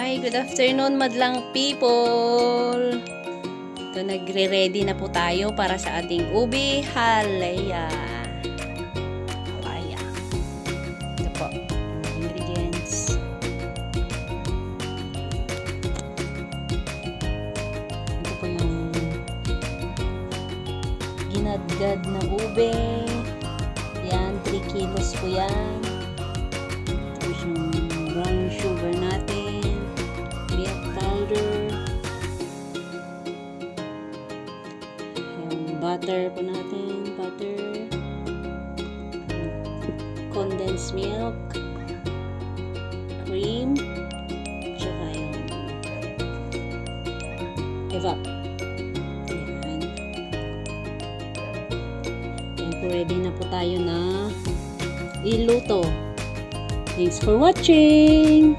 Hi, good afternoon madlang people. Ito, nagre-ready na po tayo para sa ating ubi halaya. Halaya. Ito po, yung ingredients. Ito po yung ginadgad na ube. Yan, 3 kilos po yan. Tapos yung brown sugar natin. Milk powder. Yung butter po natin. Butter. Condensed milk. Cream. Tsaka yung evap. Ayan. Ayan po, ready na po tayo na iluto. Thanks for watching!